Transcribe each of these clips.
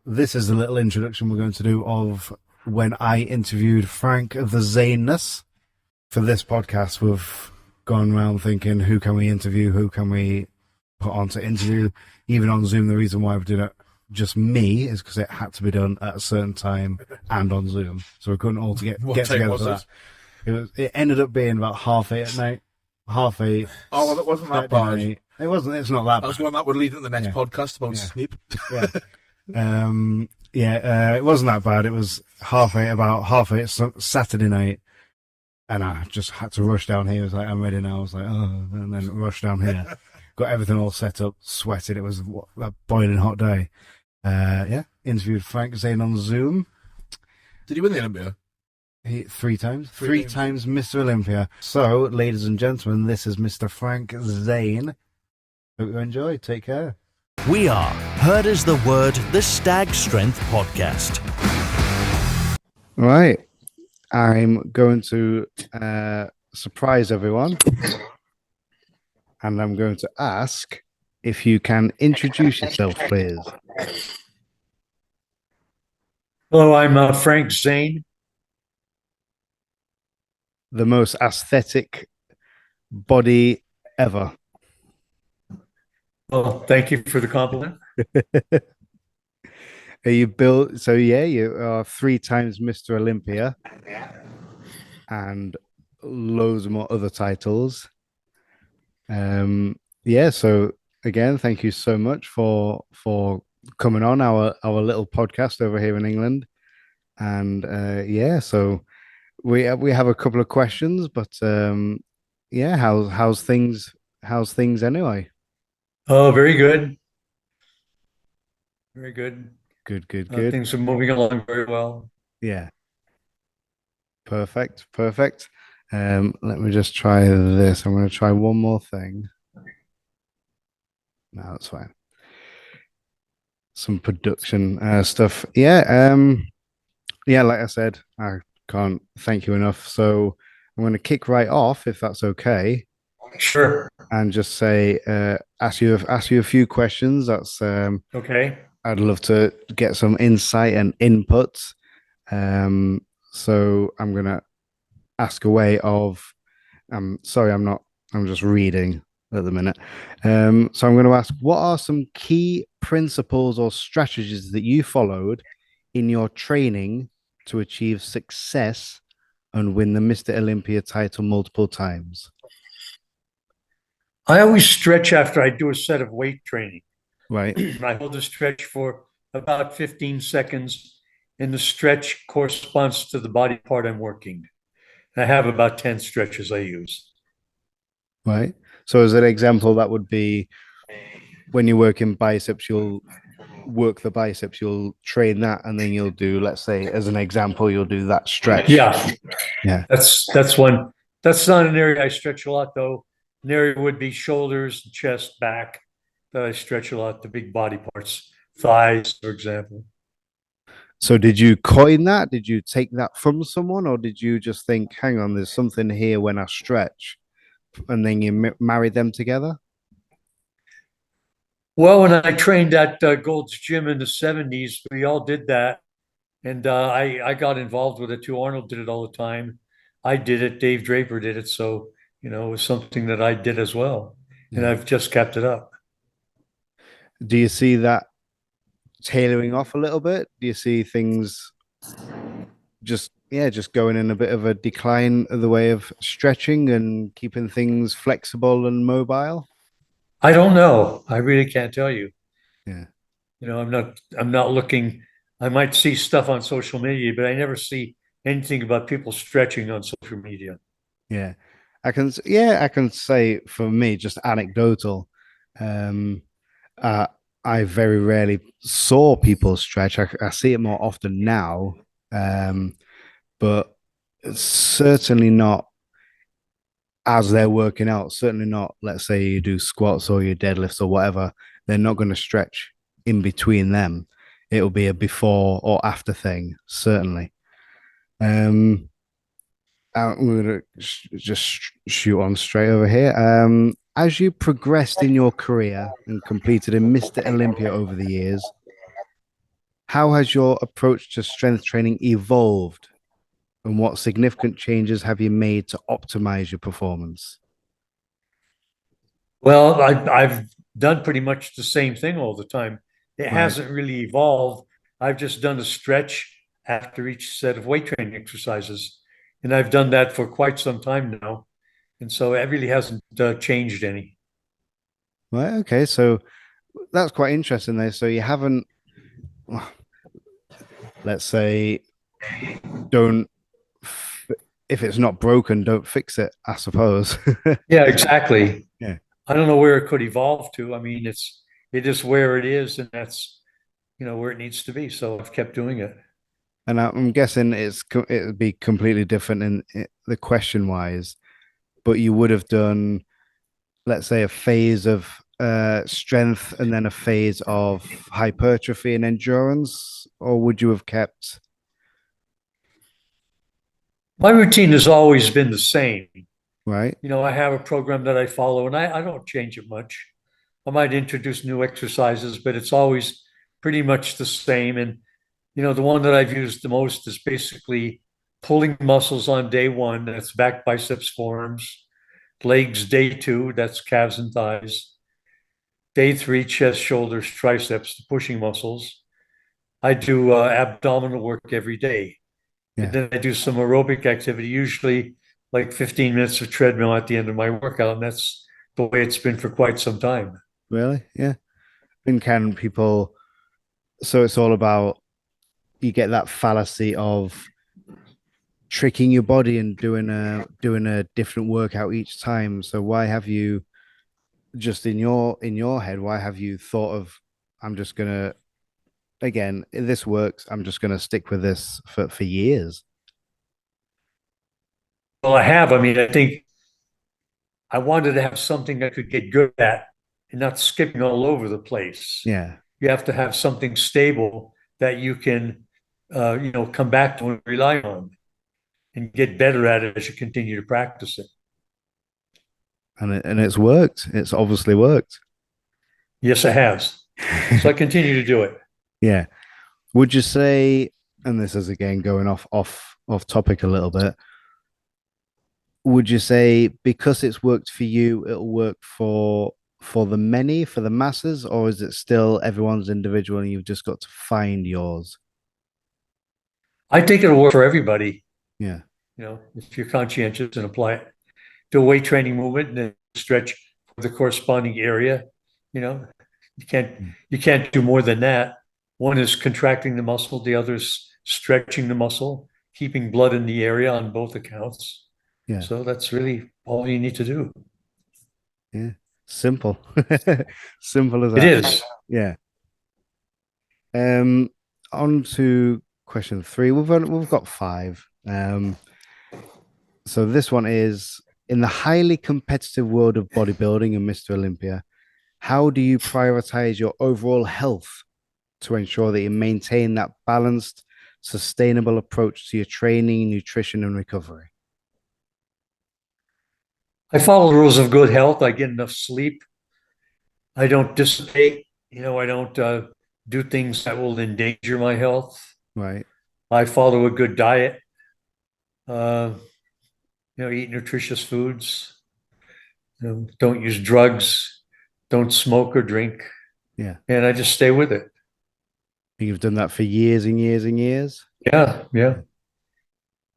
this is a little introduction we're going to do of when I interviewed Frank the Zaneness. For this podcast, we've gone around thinking, who can we interview? Who can we put on to interview? Even on Zoom, the reason why we did it just me is because it had to be done at a certain time and on Zoom. So we couldn't all get together for that. It ended up being about 8:30 at night. 8:30. Oh, well, it wasn't that bad. Night. It's not that bad. I was going, that would lead into the next podcast about sleep. It wasn't that bad. It was about 8:30 Saturday night. And I just had to rush down here. I was like, I'm ready now. I was like, oh, and then rush down here. Got everything all set up, sweated. It was a boiling hot day. Interviewed Frank Zane on Zoom. Did he win the Olympia? Three times Mr. Olympia. So, ladies and gentlemen, this is Mr. Frank Zane. Hope you enjoy. Take care. We are Heard Is the Word, the Stag Strength Podcast. Right. I'm going to surprise everyone. And I'm going to ask if you can introduce yourself, please. Hello, I'm Frank Zane. The most aesthetic body ever. Well, thank you for the compliment. Are you built? So you are 3 times Mr. Olympia, and loads more other titles. So again, thank you so much for coming on our little podcast over here in England. And so we have a couple of questions, but how's things anyway? Oh, very good. Very good. Good. Things are moving along very well. Yeah. Perfect. Let me just try this. I'm going to try one more thing. No, that's fine. Some production stuff. Like I said, I can't thank you enough. So I'm going to kick right off, if that's okay. Sure. And just say, ask you a few questions. That's okay. I'd love to get some insight and input. So I'm going to ask away of, I'm just reading at the minute. So I'm going to ask, what are some key principles or strategies that you followed in your training to achieve success and win the Mr. Olympia title multiple times? I always stretch after I do a set of weight training. Right. I hold the stretch for about 15 seconds, and the stretch corresponds to the body part I'm working. I have about 10 stretches I use. Right. So as an example, that would be when you work in biceps, you'll work the biceps, you'll train that, and then you'll do, let's say, as an example, you'll do that stretch. Yeah. That's one. That's not an area I stretch a lot, though. An area would be shoulders, chest, back, that I stretch a lot, the big body parts, thighs, for example. So did you coin that? Did you take that from someone, or did you just think, hang on, there's something here when I stretch, and then you married them together? Well, when I trained at Gold's Gym in the 70s, we all did that. And I got involved with it too. Arnold did it all the time. I did it. Dave Draper did it. So, it was something that I did as well. And I've just kept it up. Do you see that tailoring off a little bit? Do you see things just going in a bit of a decline of the way of stretching and keeping things flexible and mobile? I don't know. I really can't tell you. Yeah. I'm not looking. I might see stuff on social media, but I never see anything about people stretching on social media. Yeah. I can say for me, just anecdotal. I very rarely saw people stretch. I see it more often now, but it's certainly not as they're working out. Certainly not, let's say you do squats or your deadlifts or whatever, they're not going to stretch in between them. It'll be a before or after thing, certainly. I'm going to just shoot on straight over here. As you progressed in your career and competed in Mr. Olympia over the years, How has your approach to strength training evolved, and what significant changes have you made to optimize your performance? Well, I've done pretty much the same thing all the time. It Right. hasn't really evolved. I've just done a stretch after each set of weight training exercises. And I've done that for quite some time now. And so it really hasn't changed any. Right. Okay. So that's quite interesting there. So you haven't, let's say, don't, if it's not broken, don't fix it, I suppose. Yeah, exactly. Yeah. I don't know where it could evolve to. I mean, it is where it is, and that's, where it needs to be. So I've kept doing it. And I'm guessing it'd be completely different in the question wise, but you would have done, let's say, a phase of strength and then a phase of hypertrophy and endurance, or would you have kept My routine has always been the same. right? I have a program that I follow, and I don't change it much. I might introduce new exercises, but it's always pretty much the same. And, the one that I've used the most is basically pulling muscles on day one, that's back, biceps, forearms, legs, day two, that's calves and thighs, day three, chest, shoulders, triceps, the pushing muscles. I do abdominal work every day. And Yeah, then I do some aerobic activity, usually like 15 minutes of treadmill at the end of my workout. And that's the way it's been for quite some time. really? Yeah. And can people, so it's all about, you get that fallacy of tricking your body and doing a different workout each time. So why have you just in your head, why have you thought of, I'm just gonna, again, if this works, I'm just gonna stick with this for years? Well, I have. I mean, I think I wanted to have something I could get good at and not skipping all over the place. Yeah. You have to have something stable that you can, come back to and rely on and get better at it as you continue to practice it. And it's worked. It's obviously worked. Yes, it has. So I continue to do it. Yeah. Would you say, and this is again going off topic a little bit, would you say because it's worked for you, it'll work for the many, for the masses, or is it still everyone's individual and you've just got to find yours? I think it'll work for everybody. Yeah. If you're conscientious and apply it to a weight training movement and then stretch for the corresponding area, you know, you can't Mm. you can't do more than that. One is contracting the muscle, the other is stretching the muscle, keeping blood in the area on both accounts. Yeah. So that's really all you need to do. Yeah. Simple. Simple as It that. is. Yeah. Um, on to question three. We've got five. So this one is, in the highly competitive world of bodybuilding and Mr. Olympia, how do you prioritize your overall health to ensure that you maintain that balanced, sustainable approach to your training, nutrition, and recovery? I follow the rules of good health. I get enough sleep. I don't dissipate. I don't do things that will endanger my health. Right. I follow a good diet. Uh, eat nutritious foods. Don't use drugs. Don't smoke or drink. Yeah. And I just stay with it. You've done that for years and years and years. Yeah, yeah.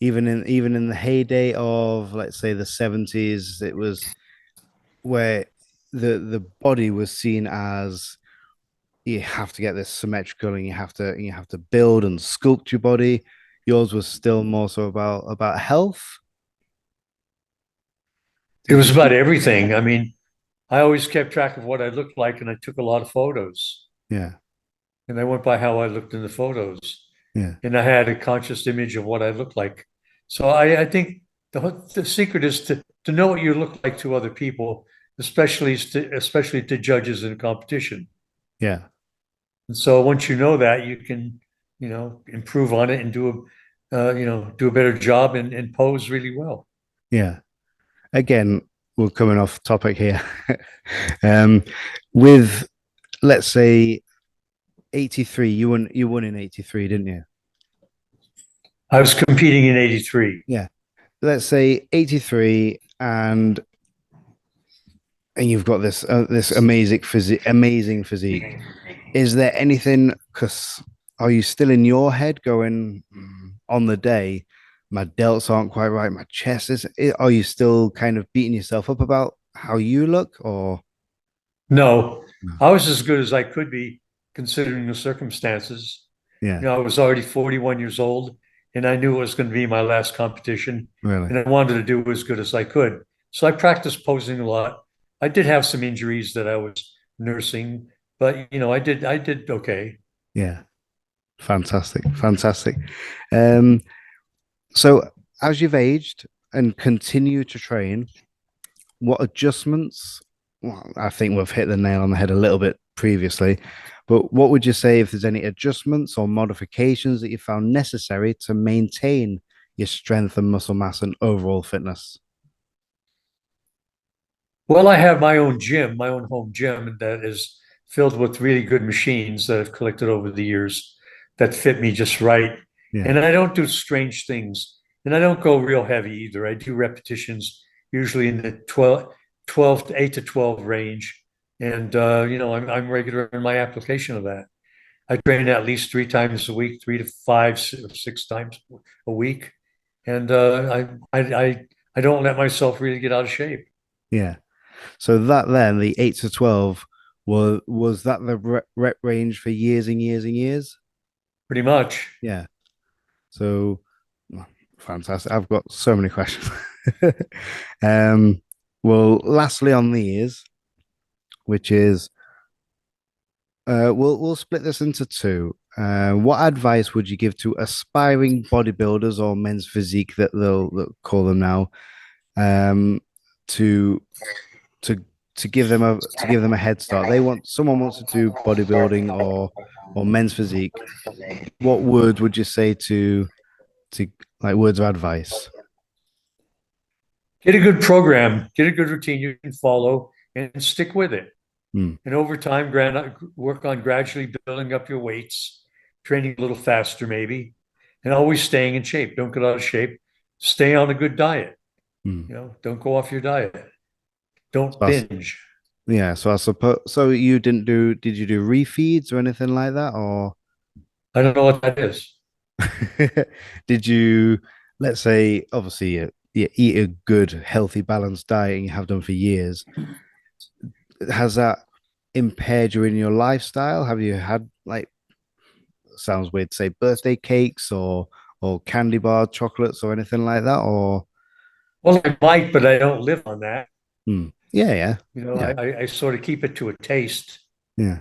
Even in the heyday of, let's say, the 70s, it was where the body was seen as, you have to get this symmetrical and you have to build and sculpt your body. Yours was still more so about health. It was about everything. I mean, I always kept track of what I looked like, and I took a lot of photos. Yeah. And I went by how I looked in the photos. Yeah. And I had a conscious image of what I looked like. So I think the secret is to know what you look like to other people, especially to judges in competition. Yeah. And so once you know that, you can, improve on it and do a better job and pose really well. Yeah. Again, we're coming off topic here. um, with, let's say, 83. You won in 83, didn't you? I was competing in 83. Yeah. Let's say 83, and you've got this amazing physique. Is there anything, because are you still in your head going on the day, my delts aren't quite right, my chest is, are you still kind of beating yourself up about how you look, or No, no? I was as good as I could be considering the circumstances. Yeah, I was already 41 years old and I knew it was going to be my last competition really. and I wanted to do as good as I could. So I practiced posing a lot. I did have some injuries that I was nursing, but I did okay. Yeah, fantastic. Um, so as you've aged and continue to train, what adjustments? Well, I think we've hit the nail on the head a little bit previously, but what would you say if there's any adjustments or modifications that you found necessary to maintain your strength and muscle mass and overall fitness? Well, I have my own gym, my own home gym that is filled with really good machines that I've collected over the years that fit me just right. Yeah. And I don't do strange things. And I don't go real heavy either. I do repetitions usually in the 12 to 8 to 12 range. And, I'm regular in my application of that. I train at least 3 times a week, 3 to 5, 6 times a week. And I don't let myself really get out of shape. Yeah. So that then the 8 to 12 was that the rep range for years and years and years? Pretty much. Yeah. So well, fantastic. I've got so many questions. um, well, lastly on these, which is we'll split this into two. What advice would you give to aspiring bodybuilders or men's physique that they'll call them now, to to give them a head start? Someone wants to do bodybuilding or men's physique. What word would you say to like words of advice? Get a good program, get a good routine you can follow and stick with it. Hmm. And over time, work on gradually building up your weights, training a little faster maybe, and always staying in shape. Don't get out of shape. Stay on a good diet. Hmm. Don't go off your diet. Don't So binge. yeah, so I suppose so you did you do refeeds or anything like that, or I don't know what that is. did you, let's say, obviously you eat a good, healthy, balanced diet and you have done for years. Has that impaired you in your lifestyle? Have you had like, sounds weird to say, birthday cakes or candy bar chocolates or anything like that? Or Well, I might, but I don't live on that. yeah, yeah, I, yeah, I, I sort of keep it to a taste. yeah.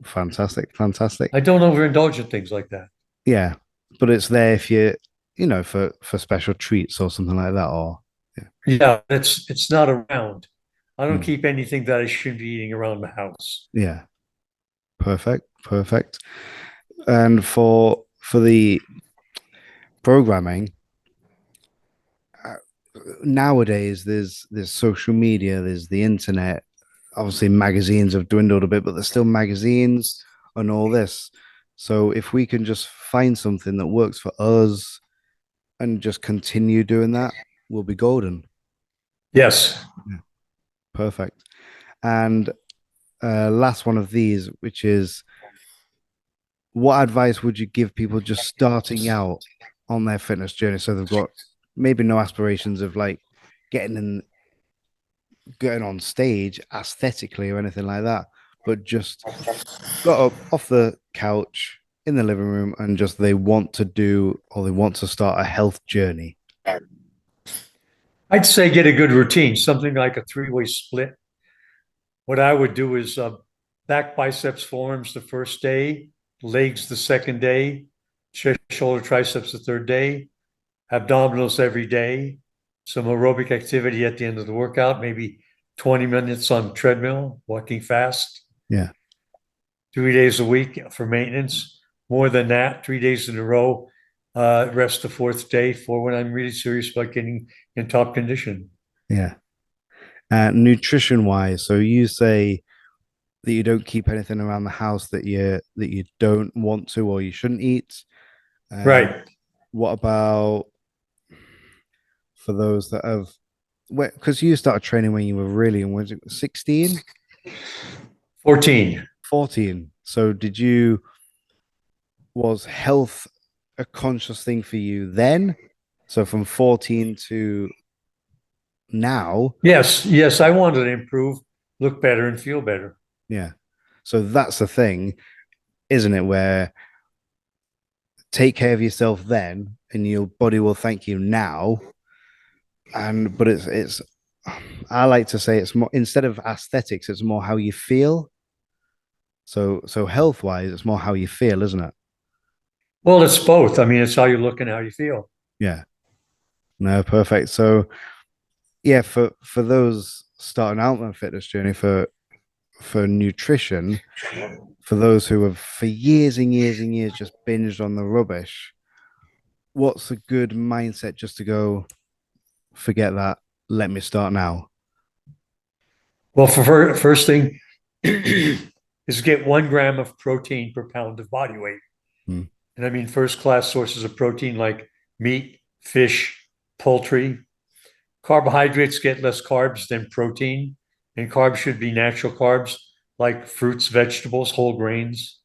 Fantastic. I don't overindulge in things like that. Yeah, but it's there if for special treats or something like that. Or yeah, Yeah, it's not around. I don't mm, keep anything that I shouldn't be eating around the house. yeah. Perfect. And for the programming, uh, nowadays there's social media, there's the internet. Obviously, magazines have dwindled a bit, but there's still magazines and all this. So if we can just find something that works for us and just continue doing that, we'll be golden. Yes. Yeah, perfect. And last one of these, which is what advice would you give people just starting out on their fitness journey? So they've got maybe no aspirations of like getting in, getting on stage aesthetically or anything like that, but just got up off the couch in the living room and just they want to do or they want to start a health journey. I'd say get a good routine, something like a three-way split. What I would do is back biceps forearms the first day, legs the second day, chest, shoulder, triceps the third day, abdominals every day, some aerobic activity at the end of the workout, maybe 20 minutes on treadmill, walking fast, Yeah. 3 days a week for maintenance. More than that, 3 days in a row, rest the fourth day for when I'm really serious about getting in top condition. Yeah. Nutrition wise, so you say that you don't keep anything around the house that you don't want to or you shouldn't eat. Right. What about for those that have, because you started training when you were really, was it 16, 14. 14? So was health a conscious thing for you then? So from 14 to now, Yes, yes, I wanted to improve, look better, and feel better. yeah. So that's the thing, isn't it? Where take care of yourself then, and your body will thank you now. And but it's I like to say it's more, instead of aesthetics, it's more how you feel. So health wise, it's more how you feel, isn't it? Well, it's both. I mean, it's how you look and how you feel. Yeah. No, perfect. So yeah, for those starting out on a fitness journey for nutrition, for those who have for years and years and years just binged on the rubbish, what's a good mindset just to go, forget that, let me start now? Well, first thing is get 1 gram of protein per pound of body weight. Hmm. And I mean, first class sources of protein like meat, fish, poultry. Carbohydrates get less carbs than protein, and carbs should be natural carbs like fruits, vegetables, whole grains,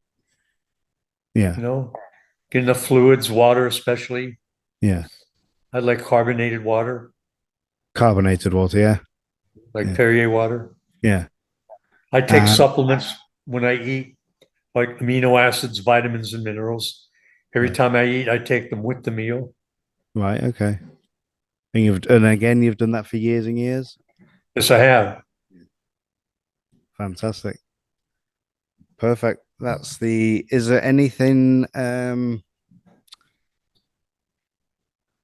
Yeah. you know, get enough fluids, water especially. Yeah. I like carbonated water, Carbonated water, yeah. like Yeah. Perrier water. Yeah. I take And supplements when I eat, like amino acids, vitamins, and minerals. Every right, time I eat, I take them with the meal. right, okay. And again you've done that for years and years. Yes, I have. Fantastic. Perfect. Is there anything that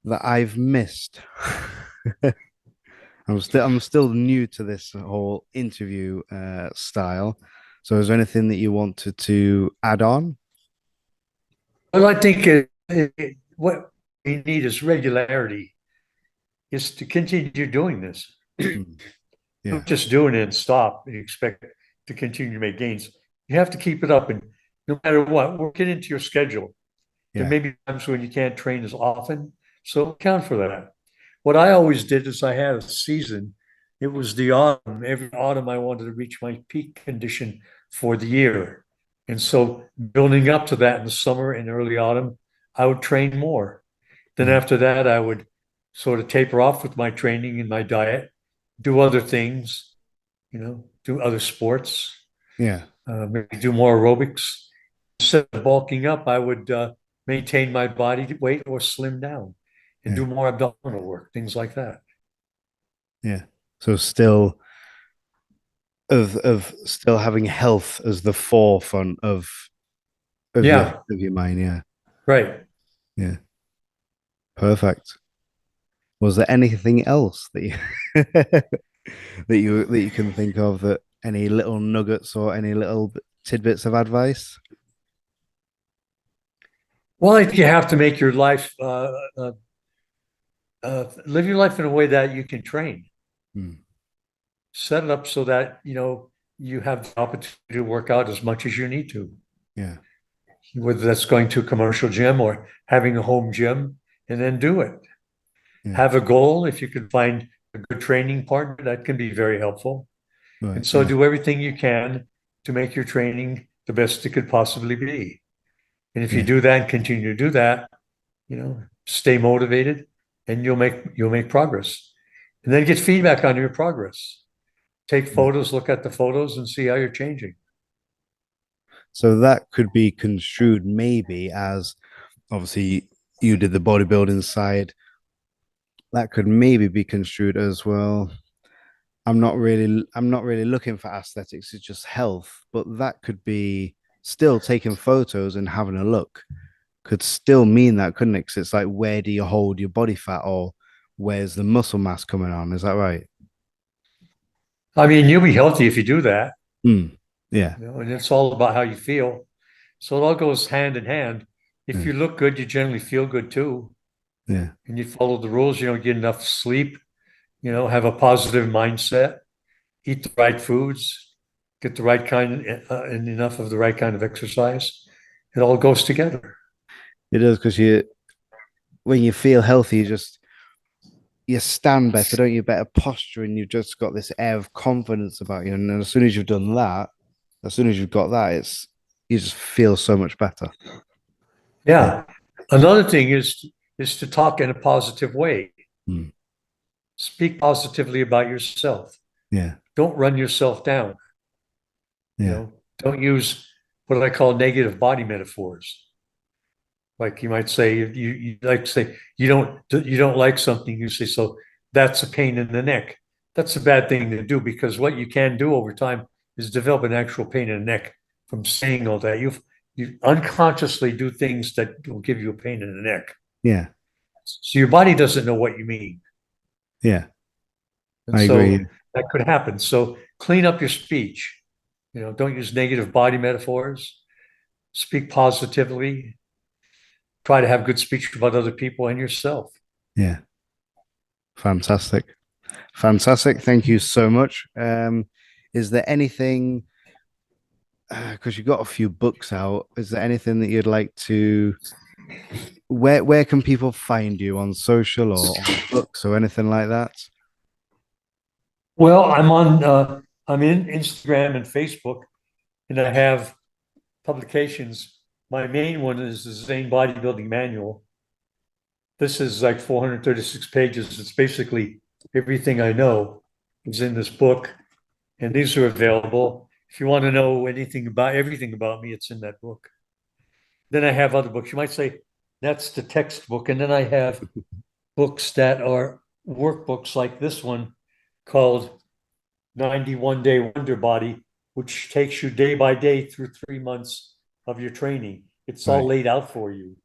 I've missed? I'm still new to this whole interview style. So is there anything that you wanted to add on? Well, I think what we need is regularity, is to continue doing this. Hmm. Don't Yeah. just doing it and stop and expect to continue to make gains. You have to keep it up, and no matter what, work it into your schedule. There Yeah. may be times when you can't train as often, so account for that. What I always did is I had a season. It was the autumn. Every autumn, I wanted to reach my peak condition for the year. And so, building up to that in the summer and early autumn, I would train more. Then, Yeah. after that, I would sort of taper off with my training and my diet, do other things, do other sports, Yeah. maybe do more aerobics. Instead of bulking up, I would maintain my body weight or slim down and Yeah. do more abdominal work, things like that. Yeah. So still of still having health as the forefront Yeah, of your mind. Yeah. right. Yeah. Perfect. Was there anything else that you that you can think of, that any little nuggets or any little tidbits of advice? Well, I think you have to make your life, live your life in a way that you can train. Hmm. Set it up so that, you have the opportunity to work out as much as you need to, Yeah. whether that's going to a commercial gym or having a home gym, and then do it. Yeah. Have a goal. If you can find a good training partner, that can be very helpful. Right. And so Yeah. do everything you can to make your training the best it could possibly be. And if you Yeah. do that and continue to do that, stay motivated and you'll make progress. And then get feedback on your progress. Take Yeah. photos, look at the photos and see how you're changing. So that could be construed maybe as, obviously you did the bodybuilding side. That could maybe be construed as, well, I'm not really looking for aesthetics, it's just health. But that could be still taking photos and having a look could still mean that, couldn't it? 'Cause it's like, where do you hold your body fat, or where's the muscle mass coming on? Is that right? I mean, you'll be healthy if you do that, Mm. Yeah. and it's all about how you feel. So it all goes hand in hand. If Yeah. you look good, you generally feel good too. Yeah. And you follow the rules, get enough sleep, have a positive mindset, eat the right foods, get the right kind and enough of the right kind of exercise, it all goes together. It does, because when you feel healthy, you stand better, don't you? Better posture, and you've just got this air of confidence about you. And then as soon as you've done that, as soon as you've got that, you just feel so much better. Yeah. Another thing is to talk in a positive way. Mm. Speak positively about yourself. Yeah. Don't run yourself down. Yeah. Don't use what I call negative body metaphors. Like you might say, you like to say you don't like something. You say, so that's a pain in the neck. That's a bad thing to do, because what you can do over time is develop an actual pain in the neck from saying all that. You unconsciously do things that will give you a pain in the neck. Yeah. So your body doesn't know what you mean. Yeah. And I so agree. that could happen. So clean up your speech. Don't use negative body metaphors. Speak positively. Try to have good speech about other people and yourself. Yeah. Fantastic. Fantastic. Thank you so much. Is there anything, because you've got a few books out, is there anything that you'd like to, where can people find you on social or on books or anything like that? Well, I'm in Instagram and Facebook, and I have publications. My main one is the Zane Bodybuilding Manual. This is like 436 pages. It's basically everything I know is in this book, and these are available. If you want to know everything about me, it's in that book. Then I have other books. You might say that's the textbook, and then I have books that are workbooks like this one called 91 Day Wonder Body, which takes you day by day through 3 months of your training. It's all laid out for you.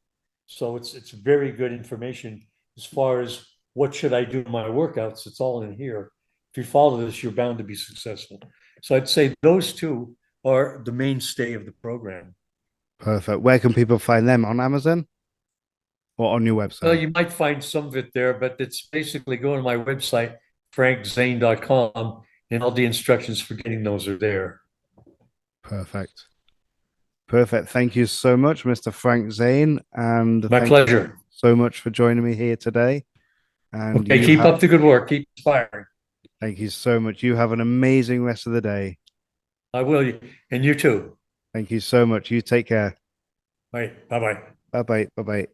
So it's very good information as far as what should I do in my workouts. It's all in here. If you follow this, you're bound to be successful. So I'd say those two are the mainstay of the program. Perfect. Where can people find them? On Amazon or on your website? Well, you might find some of it there, but it's basically go to my website, frankzane.com, and all the instructions for getting those are there. Perfect. Perfect. Thank you so much, Mr. Frank Zane. And My pleasure. So much for joining me here today. And okay, keep up the good work. Keep inspiring. Thank you so much. You have an amazing rest of the day. I will. And you too. Thank you so much. You take care. All right. Bye-bye. Bye-bye. Bye-bye.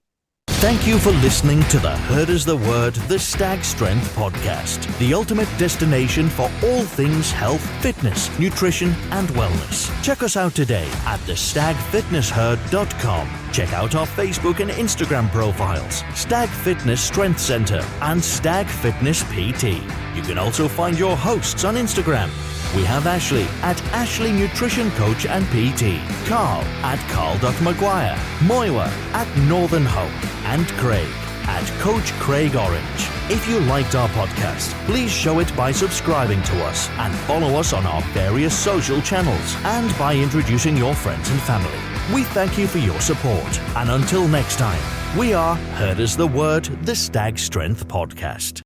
Thank you for listening to the Heard is the Word, the Stag Strength podcast, the ultimate destination for all things health, fitness, nutrition, and wellness. Check us out today at thestagfitnessherd.com. Check out our Facebook and Instagram profiles, Stag Fitness Strength Center and Stag Fitness PT. You can also find your hosts on Instagram. We have Ashley at Ashley Nutrition Coach and PT, Carl at Carl.Maguire, Moira at Northern Hope, and Craig at Coach Craig Orange. If you liked our podcast, please show it by subscribing to us and follow us on our various social channels and by introducing your friends and family. We thank you for your support, and until next time, we are Heard is the Word, the Stag Strength Podcast.